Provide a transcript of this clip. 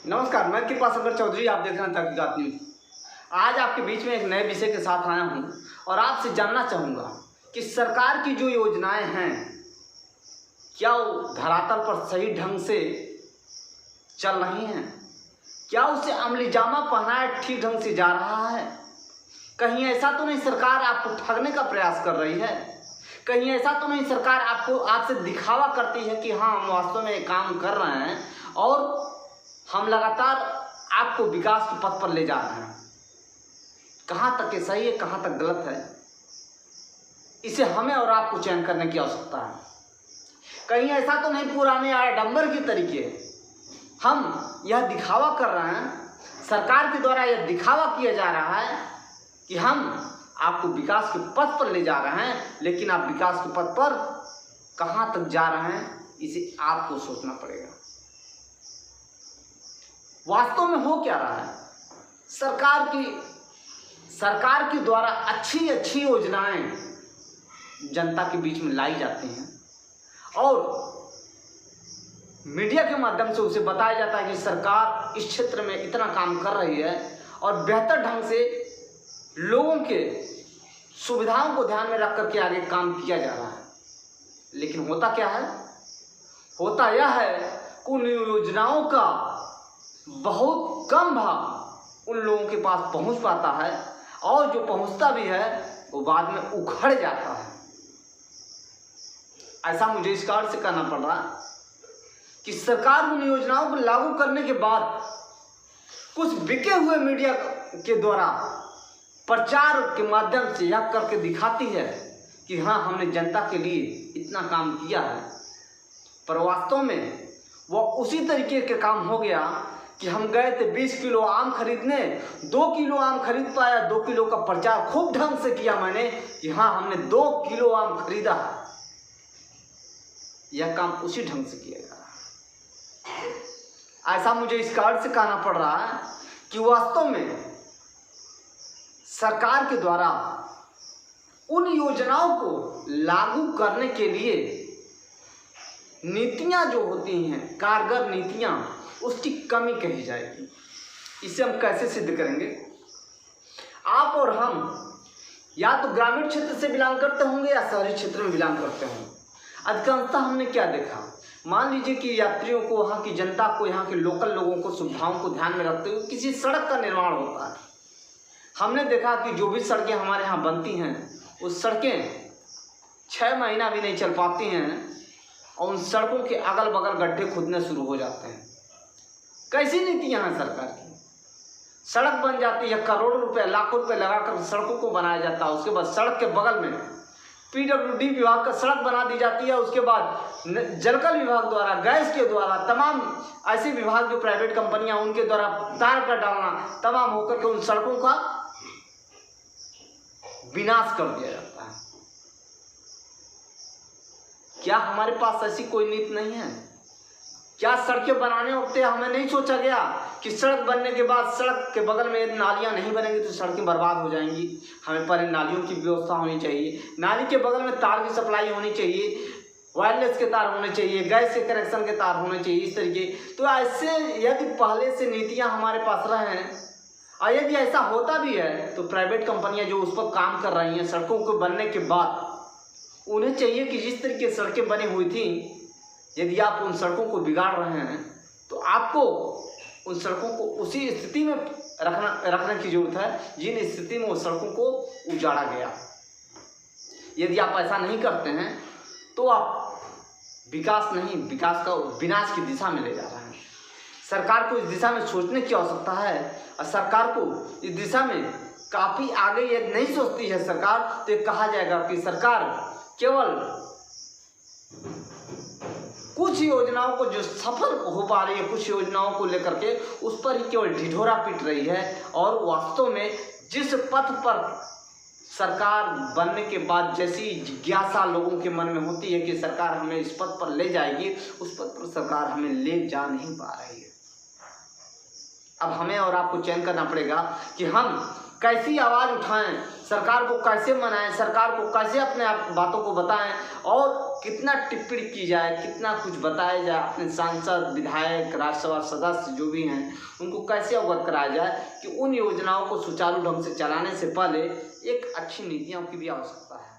नमस्कार, मैं कृपाशंकर चौधरी, आप देख रहे हैं तहकीकात न्यूज। आज आपके बीच में एक नए विषय के साथ आया हूं और आपसे जानना चाहूँगा कि सरकार की जो योजनाएं हैं क्या वो धरातल पर सही ढंग से चल रही हैं? क्या उसे अमलीजामा पहनाया ठीक ढंग से जा रहा है? कहीं ऐसा तो नहीं सरकार आपको ठगने का प्रयास कर रही है? कहीं ऐसा तो नहीं सरकार आपसे दिखावा करती है कि हाँ, हम वास्तव में काम कर रहे हैं और हम लगातार आपको विकास के पथ पर ले जा रहे हैं? कहाँ तक ये सही है, कहाँ तक गलत है, इसे हमें और आपको चयन करने की आवश्यकता है। कहीं ऐसा तो नहीं पुराने आडंबर के तरीके हम यह दिखावा कर रहे हैं, सरकार के द्वारा यह दिखावा किया जा रहा है कि हम आपको विकास के पथ पर ले जा रहे हैं, लेकिन आप विकास के पथ पर कहाँ तक जा रहे हैं इसे आपको सोचना पड़ेगा। वास्तव में हो क्या रहा है? सरकार के द्वारा अच्छी अच्छी योजनाएं जनता के बीच में लाई जाती हैं और मीडिया के माध्यम से उसे बताया जाता है कि सरकार इस क्षेत्र में इतना काम कर रही है और बेहतर ढंग से लोगों के सुविधाओं को ध्यान में रख करके आगे काम किया जा रहा है। लेकिन होता क्या है? होता यह है कि उन योजनाओं का बहुत कम भाग उन लोगों के पास पहुंच पाता है और जो पहुंचता भी है वो बाद में उखड़ जाता है। ऐसा मुझे इस कारण से करना पड़ रहा है कि सरकार उन योजनाओं को लागू करने के बाद कुछ बिके हुए मीडिया के द्वारा प्रचार के माध्यम से यह करके दिखाती है कि हाँ, हमने जनता के लिए इतना काम किया है, पर वास्तव में वह उसी तरीके के काम हो गया कि हम गए थे 20 किलो आम खरीदने, 2 किलो आम खरीद पाया, 2 किलो का प्रचार खूब ढंग से किया मैंने कि हाँ, हमने 2 किलो आम खरीदा। यह काम उसी ढंग से किया जा रहा है। ऐसा मुझे इस कारण से कहना पड़ रहा है कि वास्तव में सरकार के द्वारा उन योजनाओं को लागू करने के लिए नीतियां जो होती हैं, कारगर नीतियां, उसकी कमी कही जाएगी। इसे हम कैसे सिद्ध करेंगे? आप और हम या तो ग्रामीण क्षेत्र से बिलोंग करते होंगे या शहरी क्षेत्र में बिलोंग करते होंगे। अधिकांशतः हमने क्या देखा, मान लीजिए कि यात्रियों को, वहाँ की जनता को, यहाँ के लोकल लोगों को, सुविधाओं को ध्यान में रखते हुए किसी सड़क का निर्माण होता है। हमने देखा कि जो भी सड़कें हमारे यहाँ बनती हैं उस सड़कें 6 महीना भी नहीं चल पाती हैं और उन सड़कों के अगल बगल गड्ढे खुदने शुरू हो जाते हैं। कैसी नीतियाँ हैं सरकार की? सड़क बन जाती है, करोड़ों रुपए, लाखों रुपए लगाकर सड़कों को बनाया जाता है। उसके बाद सड़क के बगल में PWD विभाग का सड़क बना दी जाती है। उसके बाद जलकल विभाग द्वारा, गैस के द्वारा, तमाम ऐसे विभाग जो प्राइवेट कंपनियां, उनके द्वारा तार का डालना, तमाम होकर के उन सड़कों का विनाश कर दिया जाता है। क्या हमारे पास ऐसी कोई नीति नहीं है? क्या सड़कें बनाने वक्त हमें नहीं सोचा गया कि सड़क बनने के बाद सड़क के बगल में नालियां नहीं बनेंगी तो सड़कें बर्बाद हो जाएंगी? हमें पहले नालियों की व्यवस्था होनी चाहिए, नाली के बगल में तार की सप्लाई होनी चाहिए, वायरलेस के तार होने चाहिए, गैस के कनेक्शन के तार होने चाहिए, इस तरीके। तो ऐसे यदि पहले से नीतियाँ हमारे पास रहें और यदि ऐसा होता भी है तो प्राइवेट कंपनियां जो उस पर काम कर रही हैं सड़कों को बनने के बाद, उन्हें चाहिए कि जिस तरीके सड़कें बनी हुई थी, यदि आप उन सड़कों को बिगाड़ रहे हैं तो आपको उन सड़कों को उसी स्थिति में रखने की जरूरत है जिन स्थिति में उस सड़कों को उजाड़ा गया। यदि आप ऐसा नहीं करते हैं तो आप विकास नहीं, विकास का विनाश की दिशा में ले जा रहे हैं। सरकार को इस दिशा में सोचने की आवश्यकता है और सरकार को इस दिशा में काफ़ी आगे यदि नहीं सोचती है सरकार तो ये कहा जाएगा कि सरकार केवल कुछ योजनाओं को जो सफल हो पा रही है, कुछ योजनाओं को लेकर के उस पर ही केवल ढिढोरा पीट रही है और वास्तव में जिस पथ पर सरकार बनने के बाद जैसी जिज्ञासा लोगों के मन में होती है कि सरकार हमें इस पथ पर ले जाएगी, उस पथ पर सरकार हमें ले जा नहीं पा रही है। अब हमें और आपको चयन करना पड़ेगा कि हम कैसी आवाज़ उठाएं, सरकार को कैसे मनाएं, सरकार को कैसे अपने आप बातों को बताएं और कितना टिप्पणी की जाए, कितना कुछ बताया जाए, अपने सांसद, विधायक, राज्यसभा सदस्य जो भी हैं उनको कैसे अवगत कराया जाए कि उन योजनाओं को सुचारू ढंग से चलाने से पहले एक अच्छी नीतियों की भी आवश्यकता है।